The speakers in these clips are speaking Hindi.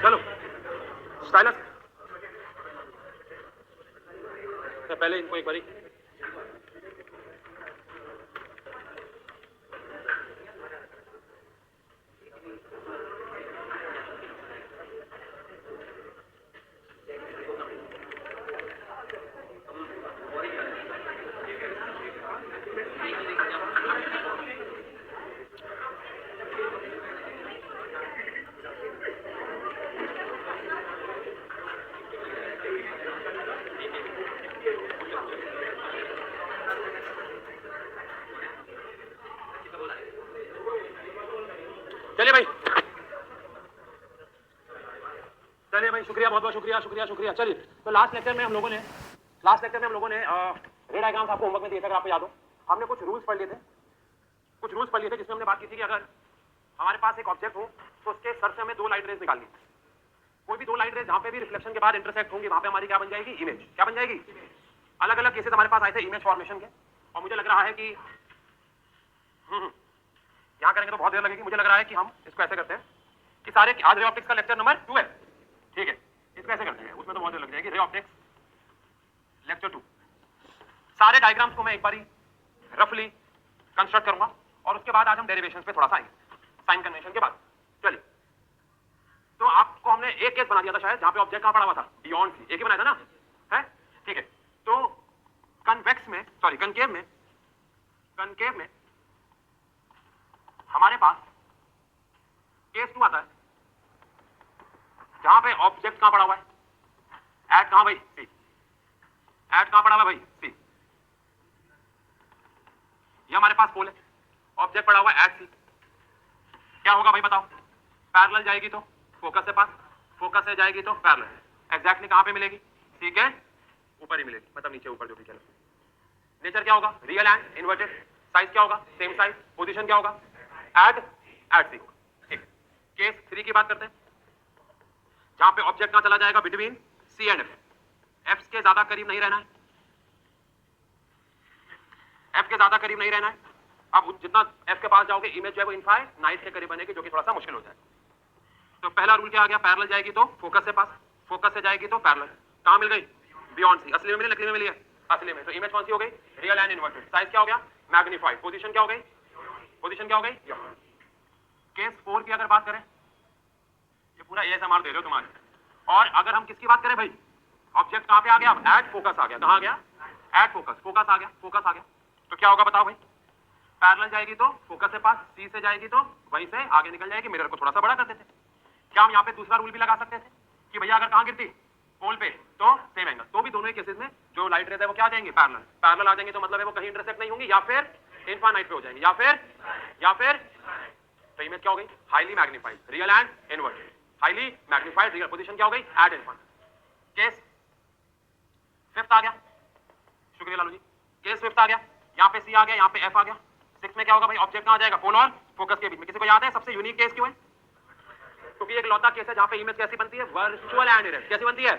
चलो स्टाइलस पहले इनको एक बारी चलिए भाई, चलिए भाई, शुक्रिया, बहुत बहुत शुक्रिया, शुक्रिया, शुक्रिया। चलिए, तो लास्ट लेक्चर में हम लोगों ने रे डायग्राम्स आपको होमवर्क में दिए थे, अगर आपको याद हो। हमने कुछ रूल्स पढ़ लिए थे जिसमें हमने बात की थी कि अगर हमारे पास एक ऑब्जेक्ट हो तो उसके सर से हमें 2 लाइट रेज निकालनी। कोई भी 2 लाइट रेज जहां पे भी रिफ्लेक्शन के बाद इंटरसेक्ट होंगी वहां पे हमारी क्या बन जाएगी? इमेज। क्या बन जाएगी? अलग अलग केसेस हमारे पास आए थे इमेज फॉर्मेशन के, और मुझे लग रहा है कि यहां करेंगे तो बहुत देर लगेगी। मुझे लग रहा है कि हम इसको ऐसे करते हैं कि सारे, आज रे ऑप्टिक्स का लेक्चर नंबर 2 है, ठीक है, इसको ऐसे करते हैं, उसमें तो बहुत देर लग जाएगी। रे ऑप्टिक्स लेक्चर 2, सारे डायग्राम्स को मैं एक बारी रफली कंस्ट्रक्ट करूंगा और उसके बाद आज हम डेरिवेशंस पे थोड़ा सा आएंगे, साइन कन्वेंशन के बाद। चलिए, तो आपको हमने एक केस बना दिया था शायद, जहां पे ऑब्जेक्ट कहां पड़ा हुआ था? Beyond C. एक ही बनाया था ना? है, ठीक है। तो कनकेव में हमारे पास केस 2 आता है, जहां पे ऑब्जेक्ट कहां पड़ा हुआ है? एट कहां भाई? सी। एट कहां पड़ा हुआ भाई? सी। ये हमारे पास पोल है, ऑब्जेक्ट पड़ा हुआ है एट सी। क्या होगा भाई बताओ? पैरेलल जाएगी तो फोकस से पास, फोकस से जाएगी तो पैरेलल। एग्जैक्टली कहां पे मिलेगी? सी के ऊपर ही मिलेगी, मतलब नीचे ऊपर जो भी चलो। नेचर क्या होगा? Real and inverted. साइज क्या होगा? Same size. पोजीशन क्या होगा? एट सी। ठीक। केस 3 की बात करते हैं, जहां पे ऑब्जेक्ट कहां चला जाएगा? Between C and F. F के ज्यादा करीब नहीं रहना है, एफ के ज्यादा करीब नहीं रहना है। अब जितना एफ के पास जाओगे इमेज जो है वो इनफाइनाइट के करीब बनेगी, जो कि थोड़ा सा मुश्किल हो जाए। तो पहला रूल क्या आ गया? पैरेलल जाएगी तो फोकस से पास, फोकस से जाएगी तो पैरेलल। कहां मिल गई? Beyond C. असली में मिली, नकली में मिली है? असली में। तो इमेज कौन सी हो गई? Real and inverted. साइज क्या हो गया? मैग्नीफाइड। पोजीशन क्या हो गई? पोजीशन क्या हो गई? केस 4 की अगर बात करें, ये पूरा एएसएमआर दे रहे हो तुम्हारे। और अगर हम किसकी बात करें भाई? ऑब्जेक्ट कहां पे आ गया? अब एट फोकस आ गया। कहां आ गया? At focus. फोकस आ गया, फोकस आ गया। तो क्या होगा बताओ भाई? पैरेलल जाएगी तो फोकस से पास, सी से जाएगी तो वहीं से आगे निकल जाएगी। मिरर को थोड़ा सा बड़ा कर देते। क्या हम यहाँ पे दूसरा रूल भी लगा सकते थे कि भैया अगर कहां गिरती? पोल पे, तो सेम एंगल। तो भी दोनों ही केसेस में जो लाइट रेज है वो क्या आ जाएंगे? पैरेलल। पैरेलल आ जाएंगे तो मतलब है वो कहीं इंटरसेक्ट नहीं होंगी, या फिर इनफाइनाइट पे हो जाएंगे, या फिर तो इमेज क्या हो गई? Highly magnified, real and inverted. Highly magnified real. Position क्या हो गई? Eight infinite. केस 5th आ गया, शुक्रिया लालू जी। केस 5th आ गया, यहाँ पे सी आ गया, यहाँ पे एफ आ गया। 6 में क्या होगा भाई? ऑब्जेक्ट कहां आ जाएगा? पोल और फोकस के बीच में। किसी को याद है सबसे यूनिक केस क्यों है? क्योंकि एक लौता केस है जहां पे इमेज कैसी बनती है? Virtual and erect. कैसी बनती है?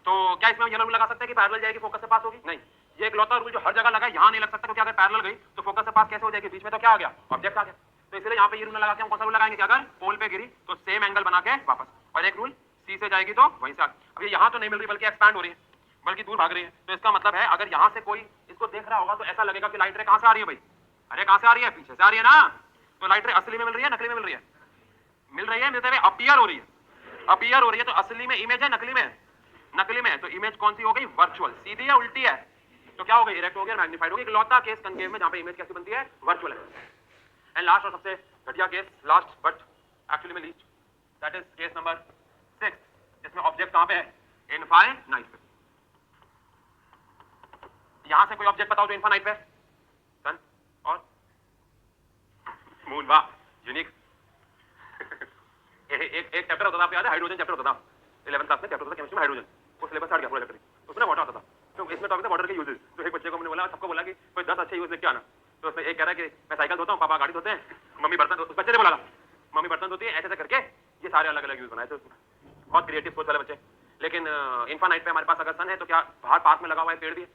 तो क्या इसमें हम ये रूल लगा सकते हैं कि पैरेलल जाएगी फोकस से पास होगी? नहीं। ये एक लौता रूल जो हर जगह लगा है, यहां नहीं लग सकता, क्योंकि अगर पैरेलल गई तो फोकस से पास कैसे हो जाएगी? बीच में तो क्या आ गया? ऑब्जेक्ट आ गया। तो इसलिए यहाँ पे ये रूल लगा के हम कौन सा रूल लगाएंगे कि अगर पोल पे गिरी तो सेम एंगल बना के वापस। और एक रूल, सी से जाएगी तो वहीं से आगे। अब ये यहाँ तो नहीं मिल रही बल्कि एक्सपैंड हो रही है, बल्कि दूर भाग रही है। तो इसका मतलब है अगर यहाँ से कोई इसको देख रहा होगा तो ऐसा लगेगा कि लाइट रे कहां से आ रही है भाई? अरे कहां से आ रही है? पीछे से आ रही है ना। तो लाइट रे असली में मिल रही है, नकली में मिल रही है? मिल रही है, मिलते हुए अपीयर हो रही है। अपीयर हो रही है तो असली में इमेज है, नकली में है? नकली में है। तो इमेज कौन सी हो गई? वर्चुअल। सीधी है, उल्टी है? तो क्या हो गई? इरेक्ट हो गया, मैग्नीफाइड हो गई। इकलौता केस कनकेव में जहां पे इमेज कैसी बनती है? वर्चुअल है। एंड लास्ट और सबसे घटिया केस, लास्ट बट एक्चुअली में least, that is case number 6, जिसमें ऑब्जेक्ट कहां पे है? इनफाइनाइट पे। यहां से कोई ऑब्जेक्ट बताओ जो इनफाइनाइट पे? सन और मून। वाह, यूनिक। एक चैप्टर होता था, आपको याद है? हाइड्रोजन चैप्टर होता था 11th क्लास में, चैप्टर होता था केमिस्ट्री में हाइड्रोजन। वो सिलेबस हट गया पूरा चैप्टर, उसमें वाटर होता था। तो इसमें टॉपिक था वाटर के यूजेस। तो एक बच्चे को हमने बोला, सबको बोला कि कोई 10 अच्छे यूज लेके आना। तो उसमें एक कह रहा है कि मैं साइकिल धोता हूँ, पापा गाड़ी धोते हैं, मम्मी बर्तन। उस बच्चे ने बोला मम्मी बर्तन धोती है, ऐसे करके ये सारे अलग अलग यूज बनाए थे। बहुत क्रिएटिव सोच वाले बच्चे। लेकिन इनफाइनाइट पे हमारे पास अगर सन है तो क्या बाहर पास में लगा हुआ है पेड़ भी है?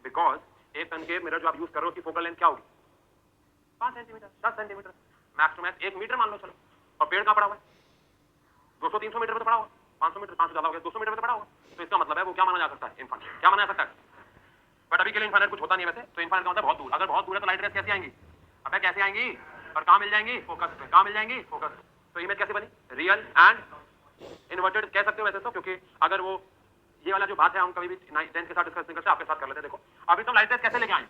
बिकॉज एक कनकेव मिरर जो आप यूज कर रहे हो उसकी फोकल लेंथ क्या होगी? 5 centimetre, 10 centimetre, max to max 1 metre मान लो चलो। और पेड़ कहां पड़ा हुआ है? 200-300 मीटर में तो पड़ा होगा, 500 मीटर, 500 ज्यादा हो गया, 200 मीटर में तो पड़ा होगा। तो इसका मतलब है वो क्या माना जा सकता है, इनफाइनाइट। क्या माना जा सकता है? बट अभी के लिए इनफाइनाइट कुछ होता नहीं है वैसे। तो इनफाइनाइट का मतलब बहुत दूर। अगर बहुत दूर है तो लाइट रेस कैसे आएंगी? अबे कैसे आएंगी? और कहाँ मिल जाएंगी? फोकस पे। कहाँ मिल जाएंगी? फोकस। तो इमेज कैसे बनी? रियल एंड इन्वर्टेड कह सकते हो वैसे तो, क्योंकि अगर वो ये वाला जो बात है हम कभी भी 10th के साथ डिस्कस नहीं करते, आपके साथ कर लेते हैं। देखो अभी तो लाइट रेस कैसे लेके आए?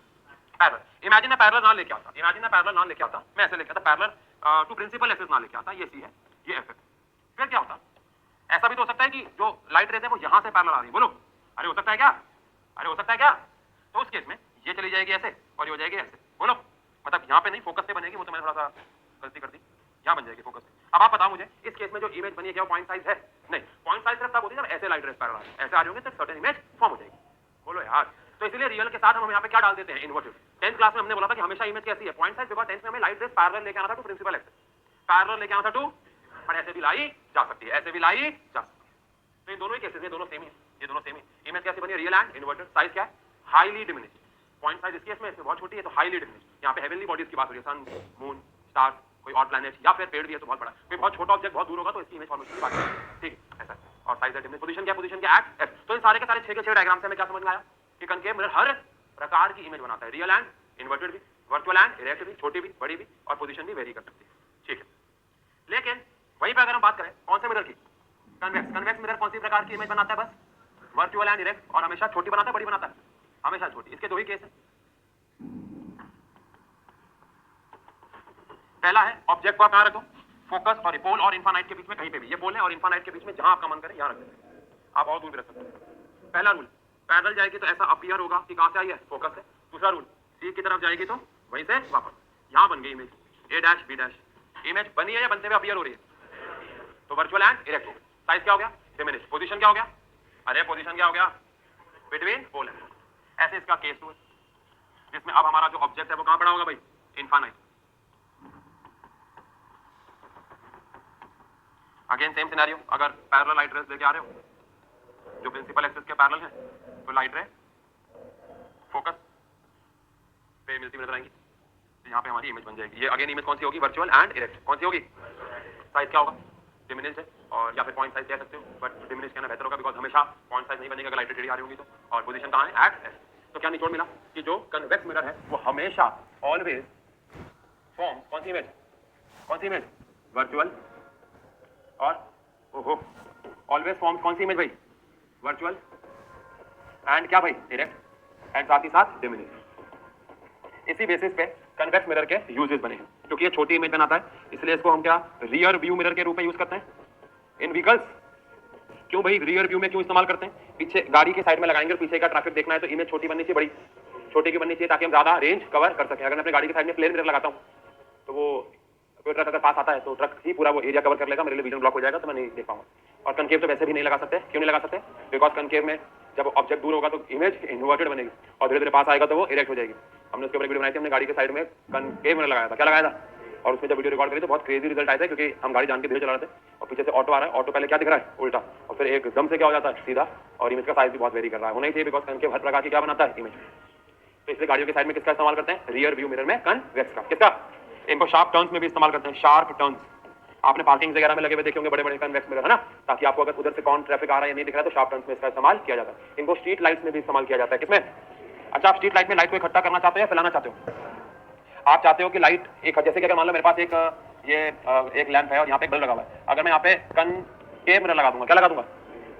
पैरेलल। इमेजिन मैं पैरेलल ना लेके आता, इमेजिन मैं पैरेलल ना लेके आता, मैं ऐसे लेके आता पैरेलल टू प्रिंसिपल एक्सिस ना लेके आता, ये सी है, ये एफ है। फिर क्या होता? ऐसा भी तो हो सकता है कि जो लाइट रेस है वो यहां से पैरेलल आ रही है। बोलो अरे हो सकता है क्या? अरे हो सकता है क्या? तो उस केस में ये चली जाएगी ऐसे और ये हो जाएगी ऐसे। बोलो मतलब यहाँ पे नहीं, फोकस से बनेगी, वो तो मैंने थोड़ा सा गलती कर दी, यहाँ बन जाएगी फोकस से। अब आप बताओ मुझे इस केस में जो इमेज बनी है क्या वो पॉइंट साइज है? नहीं, पॉइंट साइज सिर्फ तब होती है जब ऐसे लाइट रेस पैरेलल आ रही है, ऐसे आ रही होंगे तो सर्टेन इमेज फॉर्म हो जाएगी। बोलो यार, तो इसलिए रियल के साथ हम यहाँ पे क्या डाल देते हैं? इन्वर्टेड। 10th क्लास में हमने बोला था कि हमेशा इमेज कैसी है? पॉइंट साइज, बिकॉज़ 10th में हमें लाइट रेस पैरेलल लेके आना था टू प्रिंसिपल एक्सिस, पैरेलल लेके आना था टू, पर ऐसे भी लाई जा सकती है, ऐसे भी लाई जा सकती है। तो इन दोनों ही केसेस में दोनों सेम ही है, ये दोनों सेम ही। इमेज कैसी बनी? Real and inverted. साइज क्या है? Highly diminished. पॉइंट साइज इस केस में इसमें बहुत छोटी है तो हाईली डिमिनिश्ड। यहाँ पे हेवनली बॉडीज की बात हो रही है, सन, मून, स्टार, कोई और प्लैनेट या फिर पेड़ भी है तो बहुत बड़ा। कोई बहुत छोटा ऑब्जेक्ट बहुत दूर होगा तो इसकी इमेज फॉर्मेशन की बात है, ठीक है ऐसा। और साइज है डिमिनिश्ड। पोजीशन क्या? पोजीशन क्या? At F. तो इन सारे के सारे 6 के 6 डायग्राम से हमें क्या समझ में आया कि कनकेव मिरर हर प्रकार की इमेज बनाता है, रियल एंड इन्वर्टेड भी, वर्चुअल एंड इरेक्ट भी, छोटी भी, बड़ी भी, और पोजीशन भी वेरी कर सकती है, ठीक है। लेकिन वहीं पे अगर हम बात करें कौन से मिरर की? कन्वेक्स। कन्वेक्स मिरर कौन सी प्रकार की इमेज बनाता है? बस वर्चुअल एंड इरेक्ट। और हमेशा छोटी बनाता है, बड़ी बनाता है? हमेशा छोटी। इसके दो ही केस है। पहला है ऑब्जेक्ट को आप कहां रखो? फोकस और पोल और इनफाइनाइट के बीच में कहीं पे भी। ये पोल है और इनफाइनाइट के बीच में जहां आपका मन करे यहां रख सकते हैं, आप और दूर भी रख सकते हैं। पहला रूल, पैरेलल जाएगी तो ऐसा अपीयर होगा कि कहां से आई है? फोकस से। दूसरा रूल, सी की तरफ जाएगी तो वहीं से वापस। यहां बन गई image A dash B dash. Image बनी है या बनते हुए अपीयर हो रही है? तो वर्चुअल एंड इरेक्ट हो गया। साइज क्या हो गया? डिमिनिश। पोजीशन क्या हो गया? अरे पोजीशन क्या हो गया? Between pole and. ऐसे इसका केस 2 है, जिसमें अब हमारा जो ऑब्जेक्ट है वो कहां पड़ा होगा भाई? इनफाइनाइट। अगेन सेम सिनेरियो, अगर पैरेलल लाइट रेस लेके आ रहे हो जो प्रिंसिपल एक्सिस के पैरेलल है, तो लाइट रे फोकस पे मिलती हुई नजर आएंगी, तो यहाँ पे हमारी इमेज बन जाएगी। ये अगेन इमेज कौन सी होगी? Virtual and erect. कौन सी होगी? साइज क्या होगा? डिमिनिश्ड है, और या फिर पॉइंट साइज कह सकते हो, बट डिमिनिश्ड कहना बेहतर होगा बिकॉज हमेशा पॉइंट साइज नहीं बनेगा अगर लाइट टेढ़ी आ रही होगी तो। और पोजीशन कहाँ है? At S. तो क्या निचोड़ मिला कि जो कन्वेक्स मिरर है वो हमेशा ऑलवेज फॉर्म कौन सी इमेज? कौन सी इमेज? वर्चुअल और ओहो ऑलवेज फॉर्म्स कौन सी इमेज भाई? वर्चुअल एंड क्या भाई? डायरेक्ट एंड साथ ही साथ डिमिनिश। इसी बेसिस पे कन्वेक्स मिरर के यूजेस बने हैं, क्योंकि ये छोटी इमेज बनाता है इसलिए इसको हम क्या रियर व्यू मिरर के रूप में यूज करते हैं इन व्हीकल्स। क्यों भाई रियर व्यू में क्यों इस्तेमाल करते हैं? पीछे गाड़ी के साइड में लगाएंगे और पीछे का ट्रैफिक देखना है तो इमेज छोटी बननी चाहिए, बड़ी छोटी की बननी चाहिए ताकि हम ज्यादा रेंज कवर कर सकें। अगर मैं अपनी गाड़ी के साइड में प्लेन मिरर लगाता हूँ तो वो कोई ट्रक अगर पास आता है तो ट्रक ही पूरा वो एरिया कवर कर लेगा, मेरे लिए विजन ब्लॉक हो जाएगा तो मैं नहीं देख पाऊंगा। और कनकेव तो वैसे भी नहीं लगा सकते। क्यों नहीं लगा सकते? बिकॉज कनकेव में जब ऑब्जेक्ट दूर होगा तो इमेज इन्वर्टेड बनेगी और धीरे धीरे पास आएगा तो वो इरेक्ट हो जाएगी। हमने उसके ऊपर वीडियो बनाई थी, हमने गाड़ी के साइड में कनकेव मिरर लगाया था। क्या लगाया था? और उसमें जब वीडियो रिकॉर्ड करी तो बहुत क्रेजी रिजल्ट आया था, क्योंकि हम गाड़ी जान के धीरे चला रहे थे और पीछे से ऑटो आ रहा है, ऑटो पहले क्या दिख रहा है? उल्टा, और फिर एकदम से क्या हो जाता है? सीधा। और इमेज का साइज भी बहुत वेरी कर रहा है, होना ही चाहिए बिकॉज कनकेव हर प्रकार की क्या बनाता है? इमेज। तो इसलिए गाड़ियों के साइड में किसका इस्तेमाल करते हैं? रियर व्यू मिरर में कन्वेक्स का। किसका? इनको शार्प टर्न्स में भी इस्तेमाल करते हैं, शार्प टर्न्स। आपने पार्किंग वगैरह में लगे हुए देखे होंगे बड़े बड़े कन्वेक्स मिरर, है ना, ताकि आपको अगर उधर से कौन ट्रैफिक आ रहा है या नहीं दिख रहा है तो शार्प टर्न्स में इसका इस्तेमाल किया जाता है। इनको स्ट्रीट लाइट्स में भी इस्तेमाल किया जाता है। किसमें? अच्छा, आप स्ट्रीट लाइट में लाइट को इकट्ठा करना चाहते हो या फैलाना चाहते हो? आप चाहते हो कि लाइट एक, जैसे कि अगर मान लो मेरे पास एक लैंप है और यहाँ पे एक बल्ब लगा हुआ है, अगर मैं यहाँ पे कनकेव मिरर लगा दूंगा, क्या लगा दूंगा?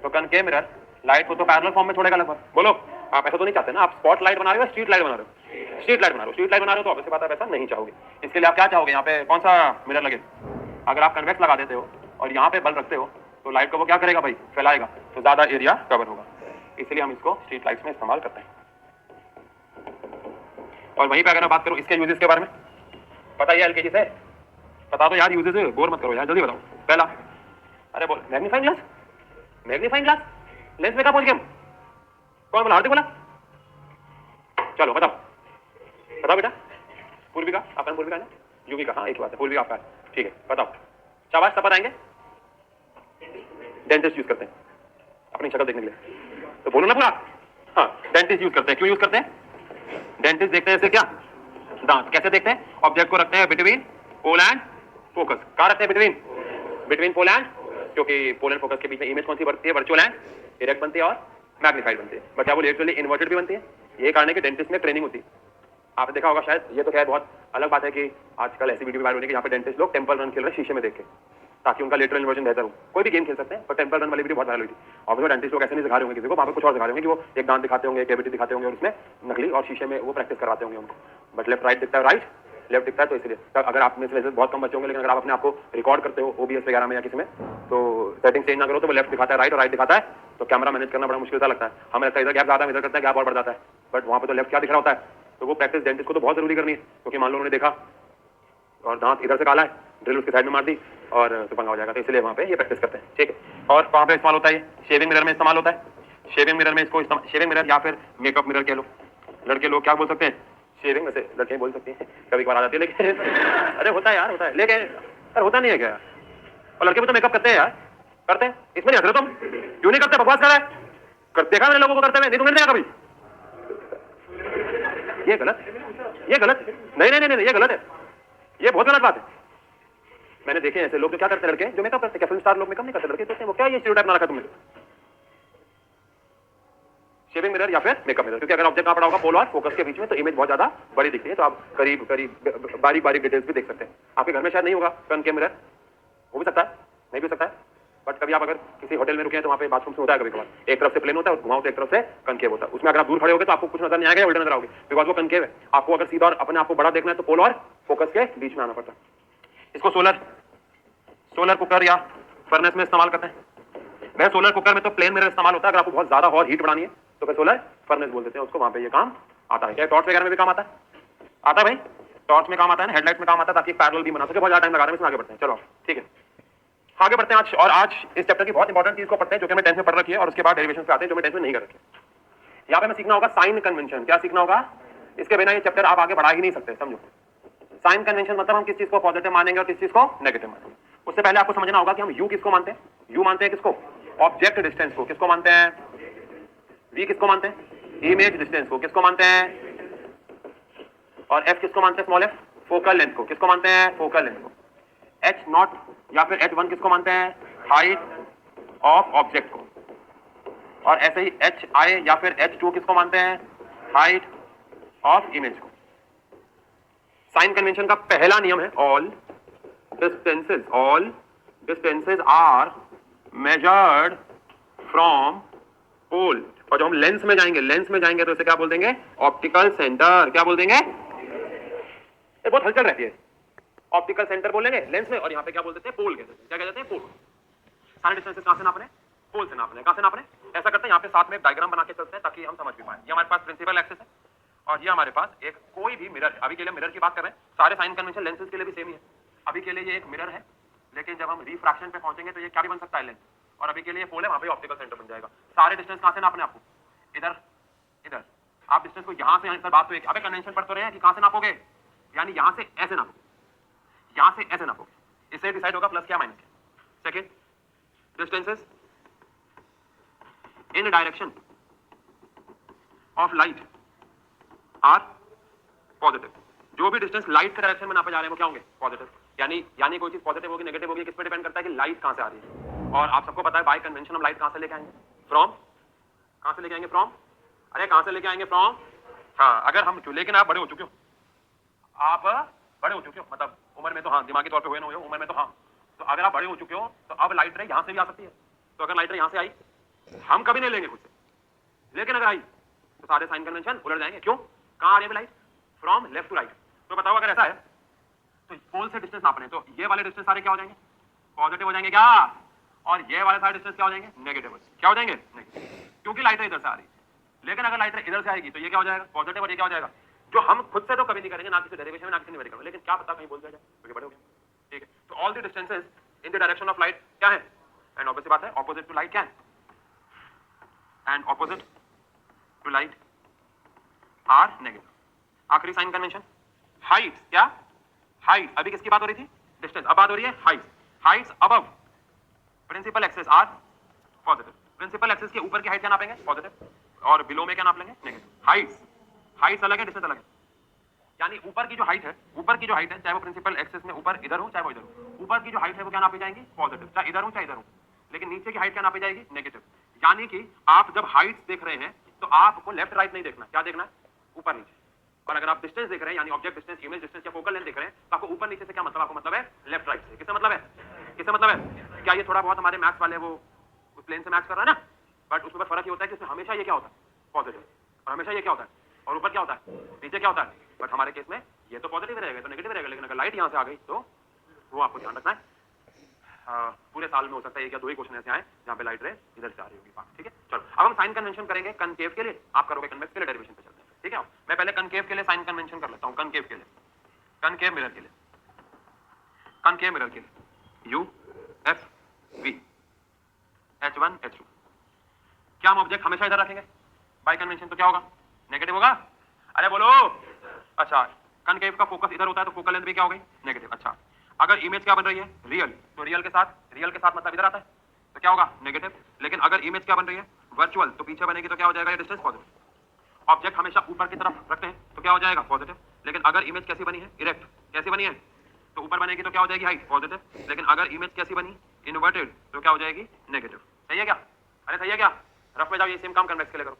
तो कनकेव मिरर लाइट को तो पैरेलल फॉर्म में छोड़ेगा लगभग। बोलो, आप ऐसा तो नहीं चाहते ना? आप स्पॉट लाइट बना रहे हो या स्ट्रीट लाइट बना रहे हो? स्ट्रीट लाइट बना रहे हो। स्ट्रीट लाइट बना रहे हो तो ऑब्वियसली बात है आप ऐसा नहीं चाहोगे। इसके लिए आप क्या चाहोगे? यहाँ पे कौन सा मिरर लगे? अगर आप कन्वेक्स लगा देते हो और यहाँ पे बल्ब रखते हो तो लाइट को वो क्या करेगा भाई? फैलाएगा, तो ज्यादा एरिया कवर होगा। इसलिए हम इसको स्ट्रीट लाइट्स में इस्तेमाल करते हैं। और वहीं पे अगर मैं बात करूं इसके यूजेस के बारे में, पता ही है एलकेजी से, बता दो यार यूजेस, बोर मत करो यार, जल्दी बताओ। पहला, अरे बोल, magnifying glass. Magnifying glass lens में क्या पहुंच गए? कौन बोला? हार्दिक बोला? चलो बताओ, बताओ बेटा। पूर्वी का, आपका पूर्वी का है ना? यूवी का, हाँ एक बात है, पूर्वी का आपका है, ठीक है बताओ। शाबाश, सब बताएंगे। डेंटिस्ट यूज करते हैं अपनी शक्ल देखने के लिए, तो बोलो ना पूरा। हाँ, डेंटिस्ट यूज करते हैं। क्यों यूज करते हैं? डेंटिस्ट देखते हैं इसे क्या? दांत। कैसे देखते हैं? ऑब्जेक्ट को रखते हैं बिटवीन पोल एंड फोकस। कहाँ रखते हैं? बिटवीन पोल एंड क्योंकि पोल एंड फोकस के बीच में इमेज कौन सी बनती है? वर्चुअल एंड डायरेक्ट बनती है और मैग्नीफाइड बनती है। बट क्या वो लिटरली इन्वर्टेड भी बनती है? ये कारण है कि डेंटिस्ट में ट्रेनिंग होती है। आपने देखा होगा शायद, ये तो खैर बहुत अलग बात है कि आजकल ऐसी वीडियो भी वायरल हो रही है कि यहाँ पे डेंटिस्ट लोग टेंपल रन खेल रहे हैं शीशे में देख के, ताकि उनका लिटरल इन्वर्जन बेहतर हो। कोई भी गेम खेल सकते हैं, पर टेंपल रन वाली वीडियो बहुत वायरल हुई थी। और उसमें डेंटिस्ट लोग ऐसे नहीं सिखा रहे होंगे किसी को, वहाँ पे कुछ और सिखा रहे होंगे कि वो एक दांत दिखाते होंगे, कैविटी दिखाते होंगे और उसमें नकली और शीशे में वो प्रैक्टिस करवाते होंगे उनको। बट लेफ्ट राइट दिखता है, राइट लेफ्ट दिखता है, तो इसलिए अगर आप में से वैसे बहुत कम बच्चे होंगे, लेकिन अगर आप अपने आपको रिकॉर्ड करते हो OBS वगैरह में या किसी में, तो सेटिंग चेंज ना करो तो वो लेफ्ट दिखाता है राइट और राइट दिखाता है, तो कैमरा मैनेज करना बड़ा मुश्किल सा लगता है। हमें लगता है इधर गैप ज्यादा है, इधर करता है गैप और बढ़ जाता है, बट वहाँ पे तो लेफ्ट क्या दिख रहा होता है। तो वो प्रैक्टिस डेंटिस्ट को तो बहुत जरूरी करनी है, क्योंकि मान लो उन्होंने देखा और दांत इधर से काला है, ड्रिल उसके साइड में मार दी और तो पंगा हो जाएगा, तो इसलिए वहाँ पे ये प्रैक्टिस करते हैं। ठीक है, और कहाँ पे इस्तेमाल होता है? शेविंग मिरर में इस्तेमाल होता है। शेविंग मिरर में इसको शेविंग मिरर या फिर मेकअप मिरर कह लो। लड़के लोग क्या बोल सकते हैं? शेविंग में से लड़के बोल सकते हैं, कभी कभार आ जाती है, लेकिन अरे होता है यार, होता है, लेकिन अरे होता नहीं है क्या? और लड़के भी तो मेकअप करते हैं यार, करते हैं, इसमें नहीं हंस रहे तुम? क्यों नहीं करते? बकवास कर रहा है, देखा मैंने लोगों को करते हुए, नहीं तुमने देखा कभी? ये गलत, ये गलत, नहीं नहीं नहीं, ये गलत है, ये बहुत गलत बात है। मैंने देखे ऐसे लोग जो क्या करते हैं, लड़के जो मेकअप करते हैं, फिल्म स्टार लोग मेकअप नहीं करते, लड़के सोचते हैं वो क्या ये स्टीरियोटाइप ना रखा तुमने? शेविंग मिरर या फिर मेकअप मिरर, क्योंकि अगर ऑब्जेक्ट कहां पड़ा होगा पोल और फोकस के बीच में, तो इमेज बहुत ज्यादा बड़ी दिखती है, तो आप करीब करीब बारीक बारीक डिटेल्स भी देख सकते हैं। आपके घर में शायद नहीं होगा कनकेव मिरर, हो भी सकता है, नहीं भी हो सकता है, बट कभी आप अगर किसी होटल में रुके हैं तो वहाँ पे बाथरूम से होता है कभी कभार, एक तरफ से प्लेन होता है और घुमाओ तो एक तरफ से कनकेव होता है। उसमें अगर आप दूर खड़े होगे तो आपको कुछ नजर नहीं आएगा, उल्टा नजर आओगे, बिकॉज वो कनकेव है। आपको अगर सीधा और अपने आपको बड़ा देखना है तो पोल और फोकस के बीच में आना पड़ता है। इसको सोलर कुकर या फर्नेस में इस्तेमाल करते हैं। वह सोलर कुकर में तो प्लेन मिरर इस्तेमाल होता है, अगर आपको बहुत ज्यादा और हीट बढ़ानी है तो फिर सोलर फर्नेस बोल देते हैं उसको, वहां पे ये काम आता है। क्या टॉर्च वगैरह में भी काम आता है? आता है भाई, टॉर्च में काम आता है ना, हेडलाइट में काम आता है, ताकि पैरेलल भी बना सके। बहुत ज्यादा टाइम लगा रहे हैं इसमें, आगे बढ़ते हैं, चलो ठीक है आगे बढ़ते हैं आज। और आज इस चैप्टर की बहुत इंपॉर्टेंट चीज को पढ़ते हैं जो कि हमें 10th में पढ़ रखी है, और उसके बाद डेरिवेशन पे आते हैं जो हमें 10th में नहीं कर रखे। यहाँ पे हमें सीखना होगा साइन कन्वेंशन। क्या सीखना होगा? इसके बिना ये चैप्टर आप आगे बढ़ा ही नहीं सकते, समझो। साइन कन्वेंशन मतलब हम किस चीज को पॉजिटिव मानेंगे और किस चीज को नेगेटिव मानेंगे। उससे पहले आपको समझना होगा कि हम यू किसको मानते हैं। यू मानते हैं किसको? ऑब्जेक्ट डिस्टेंस को। किसको मानते हैं? वी किसको मानते हैं? इमेज डिस्टेंस को। किसको मानते हैं? और एफ किसको मानते हैं? स्मॉल एफ, फोकल लेंथ को। किसको मानते हैं? फोकल लेंथ को। एच नॉट या फिर H1 किसको मानते हैं? हाइट ऑफ ऑब्जेक्ट को। और ऐसे ही HI या फिर H2 किसको मानते हैं? हाइट ऑफ इमेज को। साइन कन्वेंशन का पहला नियम है all distances are measured from pole. और जब हम लेंस में जाएंगे तो इसे क्या बोल देंगे? Optical centre. क्या बोल देंगे? ये बहुत हलचल रहती है। ऑप्टिकल सेंटर बोलेंगे लेंस में, और यहाँ पे क्या बोल देते हैं? पोल कहते हैं। क्या कहते हैं? पोल। सारे डिस्टेंसेस कहां से नापने? पोल से नापने। कहां से नापने? ऐसा करते हैं, यहाँ पे साथ में एक डायग्राम बना के चलते हैं ताकि हम समझ भी पाए। ये हमारे पास प्रिंसिपल एक्सिस है और ये हमारे पास एक कोई भी मिरर है। अभी के लिए मिरर की बात कर रहे हैं, सारे साइन कन्वेंशन लेंसेज के लिए भी सेम ही है। अभी के लिए ये एक मिरर है, लेकिन जब हम रिफ्रैक्शन पे पहुंचेंगे तो ये क्या भी बन सकता है? लेंस। और अभी के लिए पोल है, वहां पे ऑप्टिकल सेंटर बन जाएगा। सारे डिस्टेंस कहां से नापने आपको? इधर इधर। आप डिस्टेंस को यहां से यहां तक बात तो एक अबे कन्वेंशन पढ़ तो रहे हैं कि कहां से नापोगे, यानी यहां से ऐसे नापोगे, यहां से ऐसे नापोगे। इससे डिसाइड होगा प्लस क्या माइनस क्या। Second, distances in direction of light are positive. जो भी डिस्टेंस लाइट के डायरेक्शन में नापे जा रहे हैं वो क्या होंगे? पॉजिटिव। यानी कोई चीज पॉजिटिव होगी नेगेटिव होगी, किस पे डिपेंड करता है कि लाइट कहां से आ रही है। और आप सबको पता है बाय कन्वेंशन हम लाइट कहां से लेके आएंगे? फ्रॉम। कहां से लेके आएंगे? फ्रॉम। अरे कहां से लेके आएंगे? फ्रॉम। हाँ, अगर हम, लेकिन आप बड़े हो चुके हो, आप बड़े हो चुके हो, मतलब उम्र में तो हाँ, दिमागी तौर पे हुए ना हुए, उम्र में तो हाँ। तो अगर आप बड़े हो चुके हो तो अब लाइट रे यहां से भी आ सकती है। तो अगर लाइट रे यहां से आई, हम कभी नहीं लेंगे खुद से, लेकिन अगर आई तो सारे साइन कन्वेंशन उलट जाएंगे। क्यों? कहां आ रही है light? From left to right. तो बताओ अगर ऐसा है तो पोल से डिस्टेंस नापने, तो ये वाले डिस्टेंस सारे क्या हो जाएंगे? पॉजिटिव हो जाएंगे क्या? और ये वाले सारे डिस्टेंस क्या हो जाएंगे? नेगेटिव। क्या हो जाएंगे? नेगेटिव, क्योंकि लाइट इधर से आ रही है। लेकिन अगर लाइट इधर से आएगी तो ये क्या हो जाएगा? पॉजिटिव। और ये क्या हो जाएगा? जो हम खुद से तो कभी नहीं करेंगे, ना किसी डेरिवेशन में, ना किसी न्यूमेरिकल में, लेकिन क्या पता कहीं बोल दिया जाए क्योंकि बड़े हो गए। ठीक है, तो all the distances in the direction of light क्या है? एंड ऑब्वियस बात है ऑपोजिट टू लाइट क्या है? And opposite to light are negative. आखिरी साइन कन्वेंशन, हाइट। क्या? हाइट। अभी किसकी बात हो रही थी? डिस्टेंस। अब बात हो रही है height. Heights above principal axis are positive. Principal axis के ऊपर की हाइट क्या नापेंगे? पॉजिटिव। और बिलो में क्या नाप लेंगे? नेगेटिव। हाइट्स अलग है, डिस्टेंस अलग है। यानी ऊपर की जो हाइट है, चाहे वो प्रिंसिपल एक्सिस में ऊपर इधर हो चाहे वो इधर हो, ऊपर की जो हाइट है वो क्या नापी जाएंगी? पॉजिटिव। चाहे इधर हो चाहे इधर हो, लेकिन नीचे की हाइट क्या नापी जाएगी? नेगेटिव। यानी कि आप जब हाइट देख रहे हैं तो आपको लेफ्ट राइट नहीं देखना, क्या देखना है? ऊपर नीचे। और अगर आप डिस्टेंस देख रहे हैं यानी ऑब्जेक्ट डिस्टेंस, इमेज डिस्टेंस या फोकल लेंथ देख रहे हैं तो आपको ऊपर नीचे से क्या मतलब? आपको मतलब है लेफ्ट राइट से। किससे मतलब है? किससे मतलब है? क्या ये थोड़ा बहुत हमारे मैथ्स वाले वो उस प्लेन से मैच कर रहा है ना, बट उसमें फर्क ये होता है कि उसमें हमेशा ये क्या होता है? पॉजिटिव। और हमेशा ये क्या होता है? और ऊपर क्या होता है? नीचे क्या होता है? बट हमारे केस में ये तो पॉजिटिव रहेगा, तो नेगेटिव रहेगा। लेकिन अगर लाइट यहाँ से आ गई तो वो आपको ध्यान रखना है। पूरे साल में हो सकता है एक या दो ही क्वेश्चन ऐसे आए जहाँ पे लाइट रे इधर से आ रही होगी बात, ठीक है। चलो अब हम साइन कन्वेंशन करेंगे कनकेव के लिए, आप करोगे कन्वेक्स के लिए, डेरिवेशन पे चलते हैं, ठीक है। मैं पहले कनकेव के लिए साइन कन्वेंशन कर लेता हूँ। कनकेव के लिए, कनकेव मिरर के लिए, कनकेव मिरर के लिए U F we H1 H2, क्या हम ऑब्जेक्ट हमेशा इधर रखेंगे? बाय कन्वेंशन तो क्या होगा? नेगेटिव होगा। अरे बोलो। अच्छा, कनकेव का फोकस इधर होता है तो फोकल लेंथ भी क्या हो गई? नेगेटिव। अच्छा, अगर इमेज क्या बन रही है? रियल, तो रियल के साथ मतलब इधर आता है तो क्या होगा? नेगेटिव। लेकिन अगर इमेज क्या बन रही है? वर्चुअल, तो पीछे बनेगी तो क्या हो जाएगा? ये डिस्टेंस पॉजिटिव। ऑब्जेक्ट हमेशा ऊपर की तरफ रखते हैं तो क्या हो जाएगा? पॉजिटिव। लेकिन अगर इमेज कैसी बनी है? इरेक्ट, कैसी बनी है? तो ऊपर बनेगी तो क्या हो जाएगी? Height, positive. लेकिन अगर इमेज कैसी बनी? इन्वर्टेड, तो क्या हो जाएगी? नेगेटिव। सही है क्या? अरे सही है क्या? रफ में जाओ, ये सेम काम कन्वेक्स के लिए करो।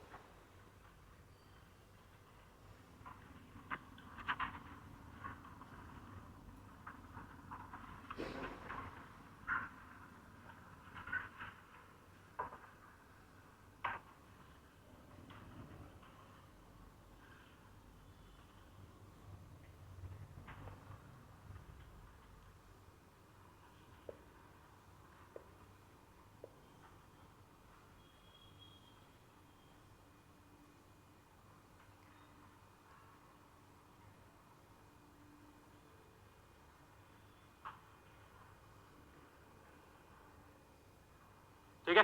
ठीक है,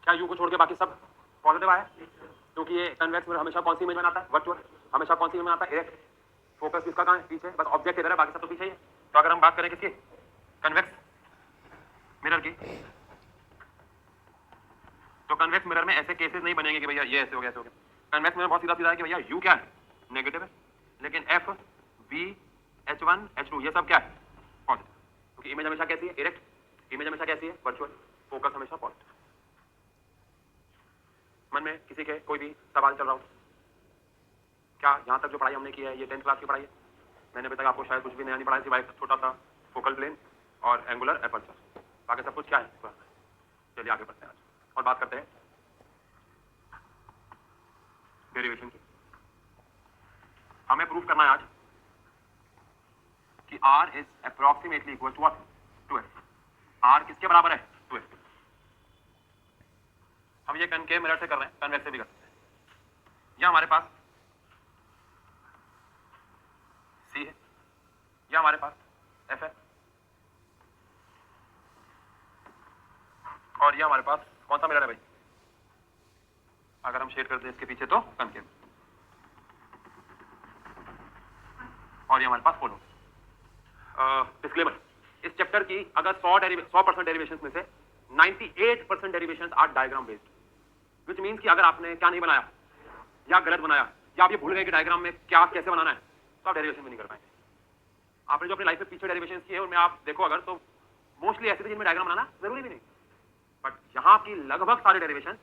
क्या यू को छोड़ के बाकी सब पॉजिटिव आया? क्योंकि ये कन्वेक्स मिरर हमेशा कौन सी इमेज बनाता है? वर्चुअल। हमेशा कौन सी इमेज बनाता है? इरेक्ट। फोकस किसका कहाँ है? पीछे। बस ऑब्जेक्ट इधर है, बाकी सब तो पीछे ही है। तो अगर हम बात करें किसकी? कन्वेक्स मिरर की, तो कन्वेक्स मिरर में ऐसे केसेस नहीं बनेंगे कि भैया ये ऐसे हो गया, ऐसे हो गया। कन्वेक्स मिरर बहुत सीधा सीधा है कि भैया यू क्या है? नेगेटिव है। लेकिन एफ वी H1 H2 ये सब क्या है? पॉजिटिव। क्योंकि इमेज हमेशा कैसी है? इरेक्ट। इमेज हमेशा कैसी है? वर्चुअल। फोकस हमेशा पॉजिटिव। मन में किसी के कोई भी सवाल चल रहा हो? क्या यहाँ तक जो पढ़ाई हमने की है ये 10th क्लास की पढ़ाई है? मैंने अभी तक आपको शायद कुछ भी नया नहीं पढ़ाया, सिवाय छोटा सा फोकल प्लेन और एंगुलर एपर्चर। बाकी सब कुछ क्या है? चलिए आगे बढ़ते हैं आज और बात करते हैं डेरिवेशन की। हमें प्रूव करना है आज कि R is approximately equal to what? 2f। R किसके बराबर है? 2f। हम ये कनकेव मिरर से कर रहे हैं, कन्वेक्स से भी कर सकते हैं। यह हमारे पास C है, यह हमारे पास F है, और यह हमारे पास कौन सा मिरर है भाई? अगर हम शेड करते हैं इसके पीछे तो कनकेव, और ये हमारे पास फोलो। डिस्क्लेमर, इस चैप्टर की अगर 100% डेरिवेशंस में से 98% derivations are diagram based, which means कि अगर आपने क्या नहीं बनाया या गलत बनाया या आप ये भूल गए कि डायग्राम में क्या कैसे बनाना है तो आप डेरिवेशन भी नहीं कर पाएंगे। आपने जो अपनी लाइफ में पीछे डेरिवेशन किए उनमें आप देखो अगर तो मोस्टली ऐसे थे जिनमें डायग्राम बनाना जरूरी भी नहीं, बट यहाँ की लगभग सारे डेरिवेशन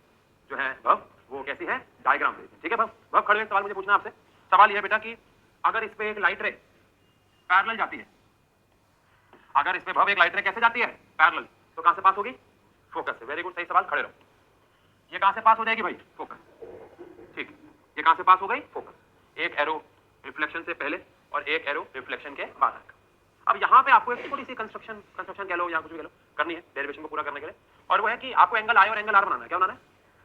जो है भव वो कैसी है? Diagram based. ठीक है भव खड़े सवाल मुझे पूछना आपसे। सवाल यह बेटा कि अगर इस पे एक लाइट रे पैरेलल जाती है, अगर इस पे भव एक लाइट रे कैसे जाती है? पैरेलल, तो कहां से पास होगी? फोकस से। वेरी गुड, सही सवाल, खड़े रहो। ये कहां से पास हो जाएगी भाई? फोकस। ठीक, ये कहां से पास हो गई? फोकस। एक एरो रिफ्लेक्शन से पहले और एक एरो रिफ्लेक्शन के बाद आएगा। अब यहाँ पे आपको एक थोड़ी सी कंस्ट्रक्शन कह लो या कुछ भी कह लो करनी है डेरिवेशन को पूरा करने के लिए, और वो है कि आपको एंगल आई और एंगल आर बनाना है। क्या बनाना है?